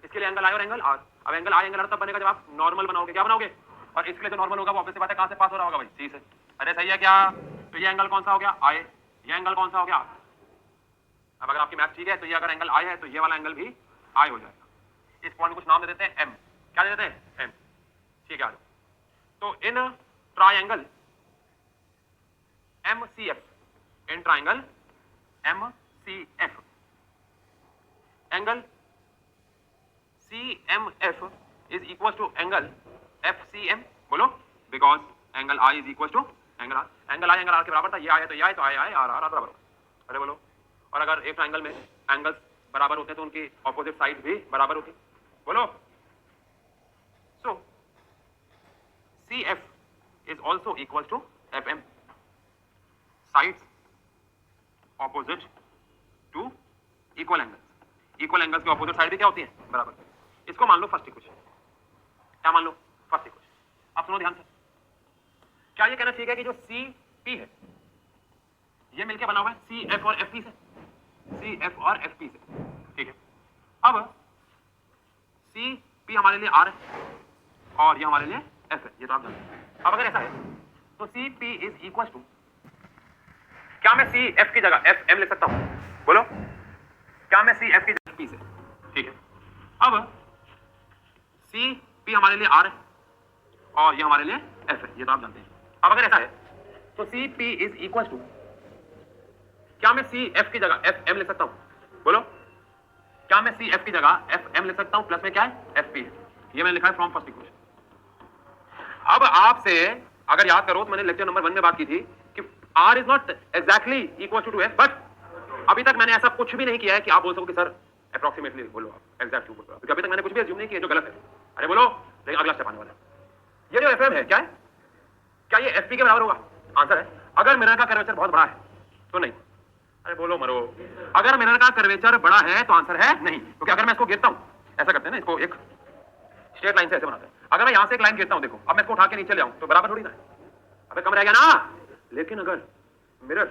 इसके लिए एंगल आई और एंगल आर। अब एंगल आई एंगल आर तब बनेगा जब आप नॉर्मल बनाओगे। क्या बनाओगे? और इसके लिए जो नॉर्मल होगा वो ऑब्वियस बात है कहां से पास हो रहा होगा भाई? सी से। अरे सही है क्या? तो ये एंगल कौन सा हो गया? आई। ये एंगल कौन सा हो गया? अब अगर आपकी मैथ ठीक है तो ये अगर एंगल आई है तो ये वाला एंगल भी आई हो जाएगा। इस पॉइंट को कुछ नाम दे देते हैं एम। क्या दे देते हैं? एम। ठीक है, तो in triangle MCF, in triangle MCF, angle CMF is equal to angle FCM। बोलो, because angle I is equal to angle R। Angle I angle R के बराबर था, ये आया तो ये आया, तो आया आर आर बराबर। अरे बोलो, और अगर एक ट्राइंगल में एंगल बराबर होते हैं तो उनकी ऑपोजिट साइड भी बराबर होती है। बोलो। So C F is also equal to F M, sides opposite to equal angles. Equal angles की ऑपोजिट साइड भी क्या होती है? बराबर। इसको मान लो फर्स्ट इक्वेशन। क्या मान लो? First equation. आप सुनो ध्यान से। क्या ये कहना ठीक है कि जो सी पी है ये मिलके बना हुआ है सी एफ और एफ पी से, सी एफ और एफ पी से, ठीक है। अब सी पी हमारे लिए आर है और ये हमारे लिए एफ है, ये तो आप जानते हैं। अब अगर ऐसा है तो C P is equal to, क्या मैं सी एफ की जगह एफ एम लिख सकता हूं? बोलो। क्या मैं सी एफ की जगह पी से, ठीक है। अब सी पी हमारे लिए आर है और ये हमारे लिए एफ है, ये तो आप जानते हैं। अब अगर ऐसा है तो C P is equal to, क्या मैं सी एफ की जगह एफ एम लिख सकता हूं? बोलो। क्या मैं सी एफ की जगह एफ एम लिख सकता हूं? प्लस में क्या है? एफ पी है, ये मैंने लिखा है फ्रॉम फर्स्ट इक्वेशन। अब आपसे अगर याद करो तो मैंने लेक्चर नंबर 1 में बात की थी कि R is not exactly equal to F, but अभी तक मैंने ऐसा कुछ भी नहीं किया है कि आप बोल सको कि सर अप्रोक्सीमेटली बोलो, आप एग्जैक्ट बोलो, क्योंकि अभी तक मैंने कुछ भी अज्यूम नहीं किया जो गलत है। अरे बोलो, लेकिन अगला स्टेप आने वाला है। ये जो एफ एम है क्या है? क्या ये एफ पी के बराबर होगा? आंसर है अगर मिरर का कर्वेचर बहुत बड़ा है तो नहीं। अरे बोलो मरो। अगर मिरर का कर्वेचर बड़ा है तो आंसर है नहीं, क्योंकि अगर मैं इसको गिरता हूं, ऐसा करते हैं ना, इसको एक स्ट्रेट लाइन से ऐसे बनाते हैं। अगर मैं यहां से एक लाइन गिरता हूं, देखो अब मैं इसको उठा के नीचे ले आऊं तो बराबर थोड़ी ना है, अबे कम रह गया ना। लेकिन अगर मिरर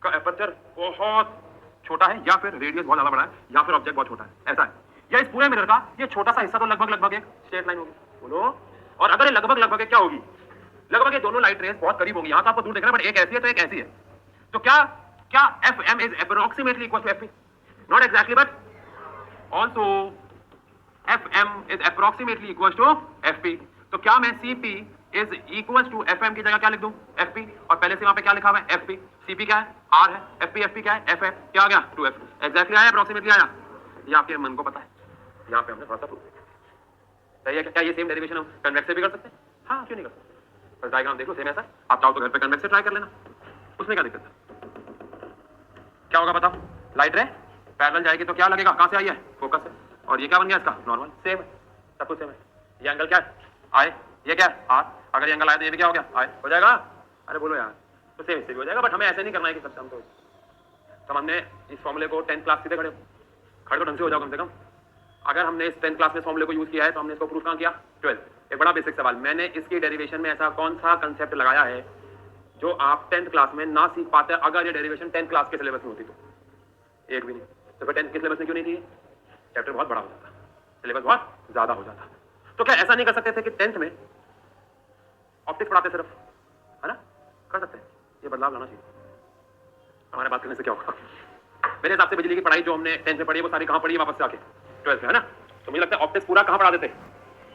का एपर्चर बहुत छोटा है या फिर रेडियस बहुत ज्यादा बड़ा है या फिर ऑब्जेक्ट बहुत छोटा है, ऐसा है, या इस पूरे मिरर का ये छोटा सा हिस्सा तो लगभग एक स्ट्रेट लाइन होगी। बोलो। और अगर ये लगभग क्या होगी? लगभग ये दोनों लाइट रेस बहुत करीब होगी। यहां तो आपको दूर दिख रहा है, बट एक ऐसी है तो एक ऐसी है। तो क्या F M is approximately equal to F P? Not exactly, but also F M is approximately equal to F P. तो क्या मैं C P is equal to F M की जगह क्या लिख दूं? F P. और पहले से वहां पे क्या लिखा हुआ है? F P. सी पी क्या है? आर है। एफ पी क्या है? एफ है। क्या आ गया? 2f। एग्जैक्टली आया? अप्रोक्सीमेटली आया? ये आपके मन को पता है, यहाँ पे हमने थोड़ा सा प्रूफ किया। सही है? क्या ये सेम डेरिवेशन हम कन्वेक्स से भी कर सकते हैं? हाँ, क्यों नहीं कर सकते? बस डायग्राम देख लो, सेम ऐसा। आप चाहो तो घर पे कन्वेक्स से ट्राई कर लेना, उसमें क्या दिक्कत है? क्या होगा बताओ? लाइट रे पैरेलल जाएगी तो क्या लगेगा? कहां से आई है? फोकस से। और ये क्या बन गया इसका? नॉर्मल। सेम है, सब कुछ सेम है। ये एंगल क्या है? आए। ये क्या है? आर। अगर ये एंगल आए तो ये भी क्या हो गया? आए। हो जाएगा? अरे बोलो यार, तो सेम इससे भी हो जाएगा, बट हमें ऐसे नहीं करना है कि सबसे हम तो हमने इस फॉर्मूले को 10th क्लास सीधे खड़े तो ढंग से हो जाओ कम से कम। अगर हमने इस 10th क्लास में फॉर्मूले को यूज किया है तो हमने इसको प्रूफ कहां किया? 12th। एक बड़ा बेसिक सवाल, मैंने इसकी डेरिवेशन में ऐसा कौन सा कंसेप्ट लगाया है जो आप 10th क्लास में ना सीख पाते अगर ये डेरिवेशन 10th क्लास के सिलेबस में होती तो? एक भी नहीं। तो फिर 10th के सिलेबस में क्यों नहीं थी? चैप्टर बहुत बड़ा हो जाता, सिलेबस बहुत ज्यादा हो जाता। तो क्या ऐसा नहीं कर सकते थे कि 10th में ऑप्टिक्स पढ़ाते सिर्फ, है ना? कर सकते हैं। ये बदलाव लाना चाहिए। हमारे बात करने से क्या होगा? मेरे हिसाब से बिजली की पढ़ाई जो हमने 10th में पढ़ी है वो सारी कहां पढ़ी है? वापस से आके 12th में, है ना? तो मुझे लगता है ऑप्टिक्स पूरा कहां पढ़ा देते?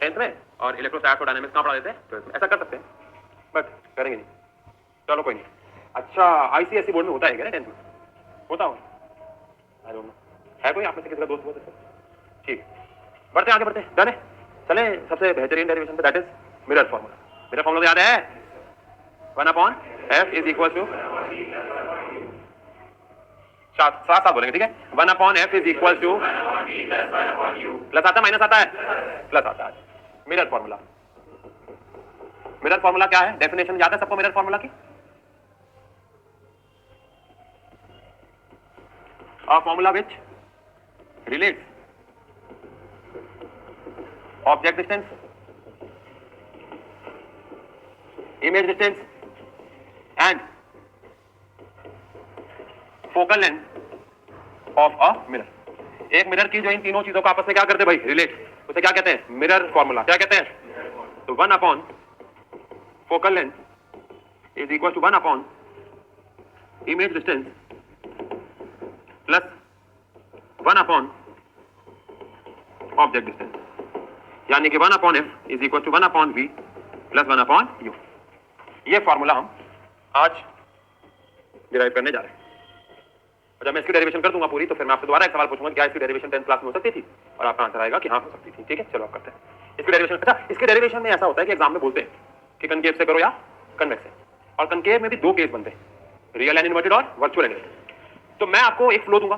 10th में। और इलेक्ट्रोस्टैटिक्स और डायनामिक्स कहां पढ़ा देते? 12th में। ऐसा कर सकते हैं, बट करेंगे नहीं। चलो कोई नहीं। अच्छा, आईसीएसई बोर्ड में होता है क्या 10th में? होता हो? I don't know. है कोई आप में से किसी का दोस्त? ठीक, बढ़ते आगे बढ़ते। डन है? चले सबसे बेहतरीन डेरिवेशन पे, that is mirror formula. Mirror formula याद है? 1/f इज इक्वल टू, साथ साथ बोलेंगे, ठीक है? 1/f is equal to, plus आता है माइनस आता है? प्लस आता है। Mirror formula. मिरर फार्मूला क्या है? डेफिनेशन याद है सबको मिरर फार्मूला की? A formula which relates object distance, image distance and focal length of a mirror. एक मिरर की जो इन तीनों चीजों को आपस में क्या करते भाई? रिलेट। उसे क्या कहते हैं? Mirror formula. क्या कहते हैं? तो 1/focal length is equal to 1/image distance plus 1/object distance, यानी कि 1/f is equal to 1/v plus 1/u। ये फॉर्मूला हम आज डिराइव करने जा रहे हैं। और जब मैं इसकी डेरिवेशन कर दूंगा पूरी तो फिर मैं आपसे दोबारा एक सवाल पूछूंगा, क्या इसकी डेरिवेशन 10th क्लास में हो सकती थी? और आपका आंसर आएगा कि हाँ हो सकती थी। ठीक है, चलो आप करते हैं इसकी डेरिवेशन। अच्छा, इसके डेरिवेशन में ऐसा होता है कि एग्जाम में बोलते हैं कि कनकेव से करो या कन्वेक्स से, और कनकेव में भी दो केस बनते हैं, रियल एंड इन्वर्टेड और वर्चुअल एंड। तो मैं आपको एक फ्लो दूंगा,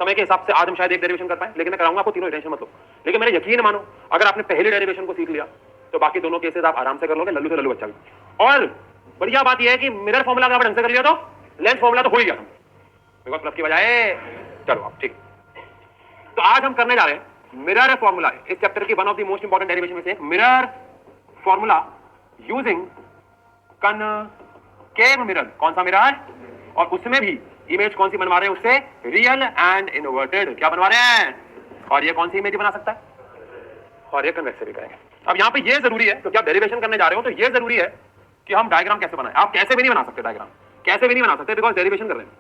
समय के हिसाब से आज हम शायद एक डेरिवेशन कर पाए, लेकिन मैं कराऊंगा आपको तीनों, टेंशन मत लो। लेकिन मेरे यकीन मानो, अगर आपने पहले डेरिवेशन को सीख लिया तो बाकी दोनों केसेस आप आराम से कर लोगे, लल्लू से लल्लू बच्चा भी। और बढ़िया बात यह है कि मिरर फॉर्मूला अगर ढंग से कर लिया तो लेंस फॉर्मूला तो हो ही गया, बिकॉज प्लस की बजाय। चलो आप ठीक। तो आज हम करने जा रहे हैं मिरर फॉर्मूला, इस चैप्टर की one of the most important derivation में से mirror formula using concave mirror. कौन सा मिरर? और उसमें भी इमेज कौन सी बनवा रहे हैं उससे? Real and inverted. क्या बनवा रहे हैं? और ये कौन सी इमेज बना सकता है? और ये कन्वेक्स भी करेंगे। अब यहां पे ये जरूरी है, क्योंकि आप डेरिवेशन करने जा रहे हो तो ये जरूरी है कि हम डायग्राम कैसे बनाएं। आप कैसे भी नहीं बना सकते डायग्राम, कैसे भी नहीं बना सकते, बिकॉज डेरिवेशन कर रहे हैं।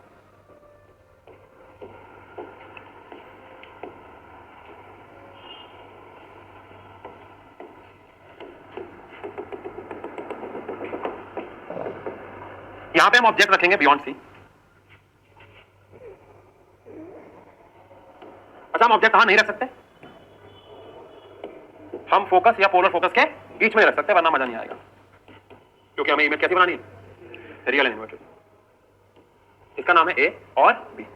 यहां पे हम ऑब्जेक्ट रखेंगे बियॉन्ड सी। अच्छा, हम ऑब्जेक्ट कहां नहीं रख सकते? हम फोकस या पोलर फोकस के बीच में रख सकते हैं, वरना मजा नहीं आएगा। क्योंकि हमें इमेज कैसी बनानी है? Real and inverted. इसका नाम है ए और बी।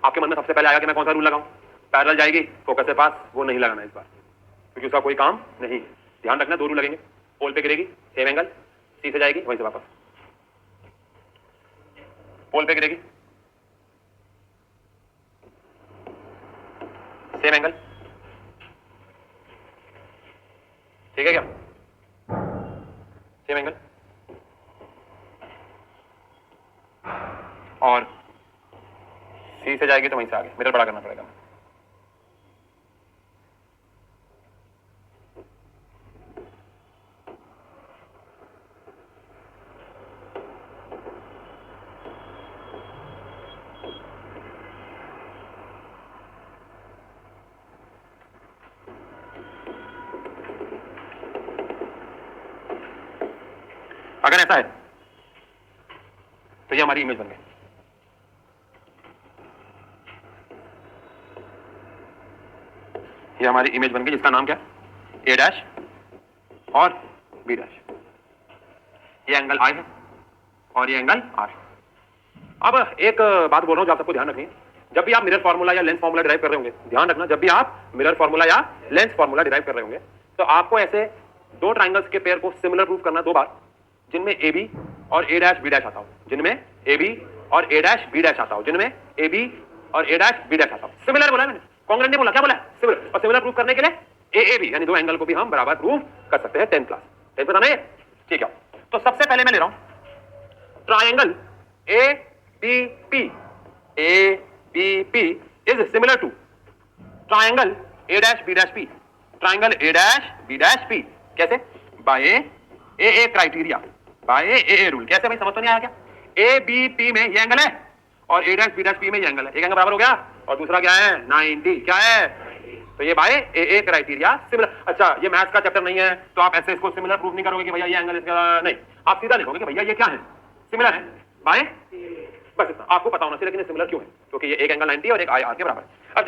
आपके मन में सबसे पहले आएगा कि मैं कौन सा रूल लगाऊं? पैरेलल जाएगी फोकस से पास, वो नहीं लगाना इस बार, क्योंकि उसका कोई काम नहीं। ध्यान रखना, दो रूल लगेंगे। पोल पे गिरेगी सेम एंगल, सी से जाएगी वहीं से वापस। पोल पे गिरेगी सेम एंगल, ठीक है क्या? Same angle. और सी से जाएगी तो वहीं से आगे, मिरर बड़ा करना पड़ेगा। अगर ऐसा है तो ये हमारी इमेज बन गई। ये हमारी इमेज बन गई, जिसका नाम क्या? ए डैश और बी डैश। ये एंगल आई है और ये एंगल आर। अब एक बात बोल रहा हूं जो आप सबको ध्यान रखनी है। जब भी आप मिरर फॉर्मूला या लेंस फॉर्मूला डिराइव कर रहे होंगे, ध्यान रखना, जब भी आप मिरर फॉर्मूला या लेंस फॉर्मूला डिराइव कर रहे होंगे तो आपको ऐसे दो ट्राइंगल्स के पेयर को सिमिलर प्रूव करना दो बार, जिनमें ए बी और ए डैश बी डैश आता हो, जिनमें ए बी और ए डैश बी डैश आता हो, जिनमें ए बी और ए डैश बी डैश आता हो। सिमिलर बोला मैंने, कांग्रुएंट नहीं बोला। क्या बोला? सिमिलर। और सिमिलर प्रूव करने के लिए ए ए बी यानी दो एंगल को भी हम बराबर प्रूव कर सकते हैं। 10 क्लास 10 बताना है, ठीक है। तो सबसे पहले मैं ले रहा हूं triangle A B P. A B P is similar to triangle A dash B dash P. Triangle A dash B dash P कैसे? By a criteria, by a rule. कैसे भाई, समझ तो नहीं आया क्या? ए बी पी में ये एंगल है और ए डैश बी डैश पी में ये एंगल है। एक एंगल बराबर हो गया और दूसरा क्या है? 90। क्या है? तो ये बाय ए क्राइटेरिया सिमिलर। अच्छा, ये मैथ्स का चैप्टर नहीं है तो आप ऐसे इसको सिमिलर प्रूफ नहीं करोगे कि भैया ये एंगल इसका नहीं, आप सीधा लिखोगे कि भैया ये क्या है? सिमिलर है बाय, बस इतना आपको पता होना चाहिए। लेकिन सिमिलर क्यों है? क्योंकि ये एक एंगल 90 और एक आई आर के बराबर है। अब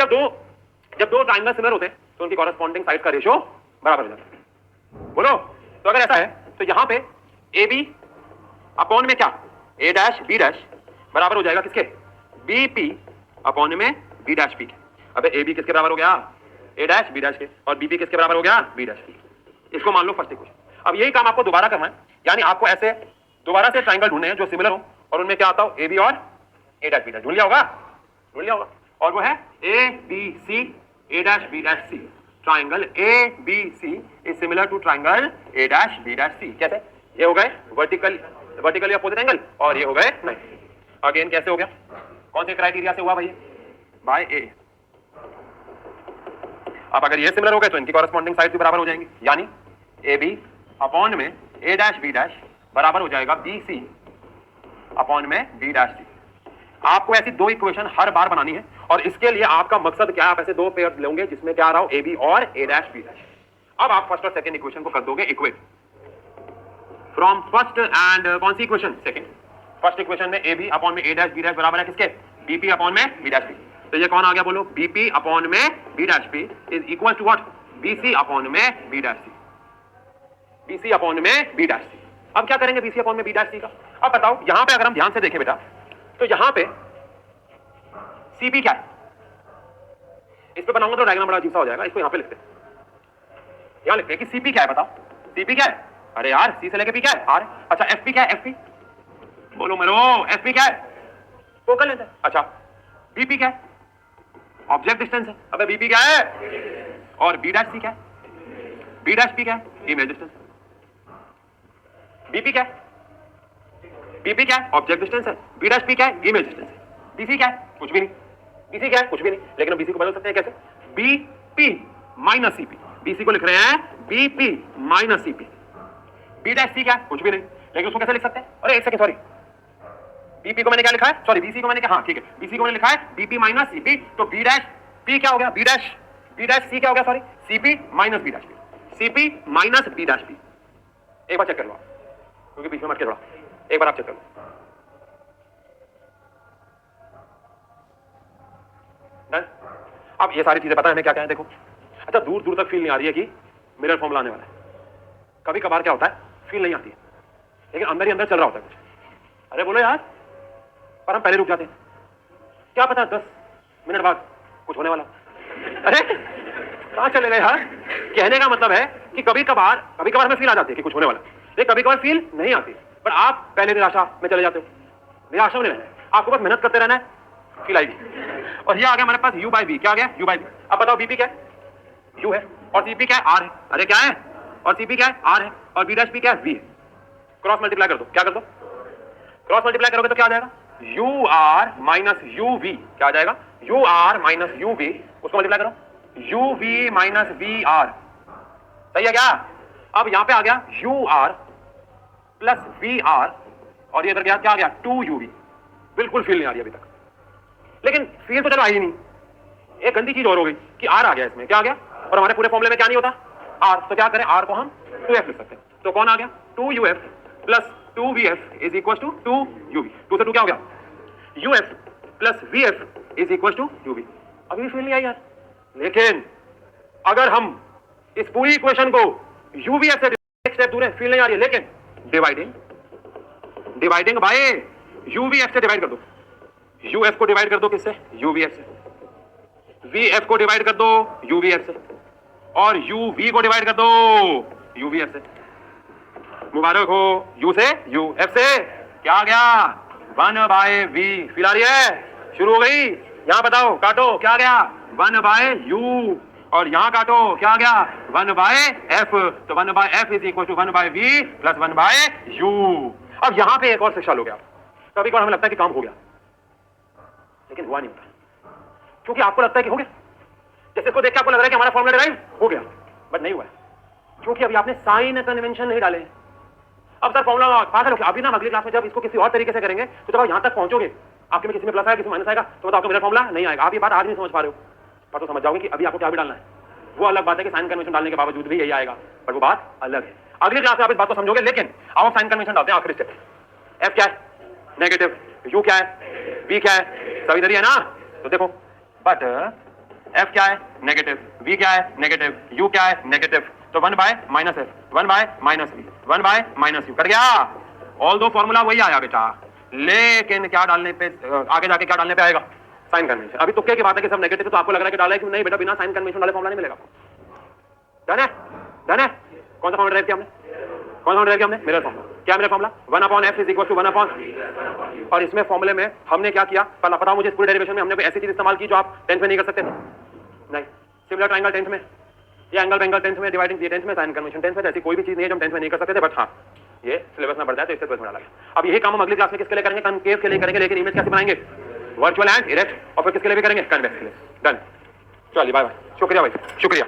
जब दो ट्राइंगल सिमिलर होते हैं तो उनकी कॉरेस्पॉन्डिंग साइड का रेशियो बराबर हो जाता है। बोलो। तो अगर ऐसा है तो यहां पे ए बी अपॉन में क्या? ए डैश बी डैश बराबर हो जाएगा किसके? बी पी अपॉन में बी डैश पी के। अबे ए बी किसके बराबर हो गया? ए डैश बी डैश के। और बी पी किसके बराबर हो गया? बी डैश के। इसको मान लो फर्स्ट इक्वेशन। अब यही काम आपको दोबारा करना है, यानी आपको ऐसे दोबारा से ट्राइंगल ढूंढने हैं जो सिमिलर हो और उनमें क्या आता हो? ए बी और ए डैश बी डैश। ढूंढ लिया होगा, ढूंढ लिया होगा। और वो है A B C A dash B dash C. Triangle A B C is similar to triangle A dash B dash C. कैसे? ये हो गए वर्टिकली अपोजिट एंगल और ये हो गए नहीं। अगेन कैसे हो गया? कौन से क्राइटेरिया से हुआ भाई? बाय ए। अब अगर ये सिमिलर हो गए तो इनकी कॉरेस्पॉन्डिंग साइड भी बराबर हो जाएंगी, यानी ए बी अपॉन में ए डैश बी डैश बराबर हो जाएगा बी सी अपॉन में बी डैश सी। आपको ऐसी दो इक्वेशन हर बार बनानी है और इसके लिए आपका मकसद क्या है? आप ऐसे दो पेयर लोगे जिसमें क्या आ रहा हो? ए बी और ए डैश बी डैश। अब आप फर्स्ट और सेकंड इक्वेशन को कर दोगे इक्वेट फ्रॉम फर्स्ट एंड कौन सी इक्वेशन? सेकंड। फर्स्ट इक्वेशन में ए बी अपॉन में ए डैश बी डैश बराबर है किसके? बी पी अपॉन में बी डैश पी। तो ये कौन आ गया बोलो? बी पी अपॉन में B dash P is equal to what? B C upon में B dash C. B C upon में बी डैश सी। अब क्या करेंगे बी सी अपॉन में बी डैश सी का? अब बताओ, यहां पे अगर हम ध्यान से देखें बेटा तो यहां पे सी पी क्या है? इस पे बनाऊंगा तो डायग्राम बड़ा अजीब सा हो जाएगा, इसको यहाँ पे लिखते हैं, यहाँ लिखते हैं कि सीपी क्या है, बताओ सीपी क्या है? अरे यार सी से लेके पी क्या है? आर। अच्छा एफपी क्या है? एफपी बोलो मेरो, एफपी क्या है? फोकल लेंथ है। अच्छा बीपी क्या है? ऑब्जेक्ट डिस्टेंस है। अबे बीपी क्या है? और बी डैश सी क्या है? बी डैश पी क्या है? Image distance. बीपी क्या है? बीपी क्या है? ऑब्जेक्ट डिस्टेंस है। बी डैश पी क्या है? इमेज डिस्टेंस है। बीसी क्या है? कुछ भी नहीं। बीसी क्या है? कुछ भी नहीं, लेकिन हम बीसी को बदल सकते हैं कैसे? BP minus CP. बीसी को लिख रहे हैं BP minus CP. B dash C क्या है? कुछ भी नहीं, लेकिन उसको कैसे लिख सकते हैं? अरे एक सेकंड, सॉरी, बीपी को मैंने क्या लिखा है? सॉरी बीसी को मैंने क्या, हाँ ठीक है, बीसी को मैंने लिखा है बीपी माइनस सीपी, तो बी डैश पी क्या हो गया? बी डैश सी क्या हो गया? Sorry CP minus B dash P, CP minus B dash P. एक बार चेक कर लो क्योंकि बीच में मत के थोड़ा, एक बार आप चेक कर लो। डन। अब ये सारी चीजें पता है हमें क्या क्या है, देखो। अच्छा दूर दूर तक फील नहीं आ रही है कि मिरर फॉर्मूला आने वाला है। कभी कभार क्या होता है, फील नहीं आती है, लेकिन अंदर ही अंदर चल रहा होता है कुछ। अरे बोलो यार, पर हम पहले रुक जाते हैं, क्या पता 10 मिनट बाद कुछ होने वाला। अरे कहां चले गए यार? कहने का मतलब है कि कभी कभार हमें फील आ जाती है कि कुछ होने वाला, लेकिन कभी कभार फील नहीं आती, पर आप पहले निराशा में चले जाते हो। निराशा में नहीं रहना है, आपको बस मेहनत करते रहना है, फील आएगी। और ये आ गया हमारे पास u बाई बी। क्या आ गया? u by B. अब बताओ बीपी क्या है? u है, और सीपी क्या है? r है। अरे क्या है? और सीपी क्या है? r है, और बी डैश पी क्या है? v है। क्रॉस मल्टीप्लाई कर दो, क्या कर दो? क्रॉस मल्टीप्लाई करोगे तो क्या आ जाएगा? U R minus U V. क्या आ जाएगा? U R minus U V, उसको मल्टीप्लाई करो, U V minus V R. सही है क्या? अब यहां पे आ गया U R plus V R, और ये इधर गया, क्या आ गया? 2 यू वी। बिल्कुल फील नहीं आ रही अभी तक, लेकिन फील तो चलो आई नहीं। एक गंदी चीज और हो गई कि आर आ गया इसमें। क्या आ गया? और हमारे पूरे फॉर्मूले में क्या नहीं होता? आर। तो क्या करें? आर को हम 2f लिख सकते हैं। तो कौन आ गया? 2uf plus 2vf is equal to 2uv। 2 से 2 क्या हो गया? uf plus vf is equal to uv। अभी भी फील नहीं आई यार, लेकिन अगर हम इस पूरी इक्वेशन को uvf से एक स्टेप दूर है, फील नहीं आ रही है, लेकिन डिवाइडिंग बाय uvf से डिवाइड कर दो। uf को डिवाइड कर दो किससे? uvf से। vf को डिवाइड कर दो uvf से, और uv को डिवाइड कर दो uvf से। मुबारक हो, u से u, f से क्या आ गया? 1/v। फील आ रही है? शुरू हो गई। यहां बताओ, काटो, क्या आ गया? 1/u, और यहां काटो, क्या आ गया? 1/f। तो 1/f is equal to 1/v plus 1/u। अब यहां पे एक और शिक्षा लोगे आप। कभी कभार हमें लगता है कि काम हो गया, लेकिन हुआ नहीं होता, क्योंकि आपको लगता है कि हो गया। जैसे इसको देख के आपको लग रहा है कि हमारा फॉर्मूला डिराइव हो गया, बट नहीं हुआ है, क्योंकि अभी आपने साइन कन्वेंशन नहीं डाले। अब सर फॉर्मूला पागल हो गया। अभी ना अगली क्लास में जब इसको किसी और तरीके से करेंगे, तो जब आप यहां तक पहुंचोगे, आपके में किसी में प्लस आएगा, किसी में माइनस आएगा, तो बताओ आपको मेरा फॉर्मूला नहीं आएगा। आप ये बात आज नहीं समझ पा रहे हो, पर तो समझ जाओगे कि अभी आपको क्या भी डालना है। वो अलग बात है कि साइन कन्वेंशन डालने के बावजूद भी यही आएगा, पर वो बात अलग है। अगली क्लास में आप इस बात को समझोगे, लेकिन आओ साइन कन्वेंशन डालते हैं आखिरी स्टेप। एफ क्या है? नेगेटिव। यू क्या है? बी क्या है? सभी इधर ही है ना? तो देखो, बट एफ क्या है? नेगेटिव। वी क्या है? नेगेटिव। यू क्या है? नेगेटिव। तो 1/-f, 1/-v, 1/-u कर गया। ऑल दो फॉर्मूला वही आया बेटा, लेकिन क्या डालने पे, आगे जाके क्या डालने पे आएगा? Sign convention. अभी तुक्के की बात है कि सब नेगेटिव, तो आपको लग रहा है कि डाला है कि नहीं बेटा, बिना साइन कन्वेंशन डाले फॉर्मूला नहीं मिलेगा। डन है? डन है? कौन सा फॉर्मूला ड्राइव किया हमने? कौन सा ड्राइव किया हमने? Mirror formula. क्या mirror formula? 1/f is equal to 1/, और इसमें फॉर्मूले में हमने क्या किया? बताओ मुझे, इस पूरे डेरिवेशन में हमने कोई ऐसी चीज इस्तेमाल की जो आप 10th में नहीं कर सकते थे? नहीं। सिमिलर ट्रायंगल 10th में, ये एंगल 10th में, डिवाइडिंग 10th में, साइन कन्वेंशन 10th में, ऐसी कोई भी चीज नहीं है जो हम 10th में नहीं कर सकते थे, बट हाँ ये सिलेबस में बढ़ता है तो इससे 12th में डाला गया। अब यही काम हम अगली क्लास में किसके लिए करेंगे? कनकेव के लिए करेंगे, लेकिन इमेज कैसे बनाएंगे? Virtual and erect. और फिर किसके लिए भी करेंगे? कन्वेक्स के लिए। डन। चलिए बाय बाय, शुक्रिया भाई, शुक्रिया।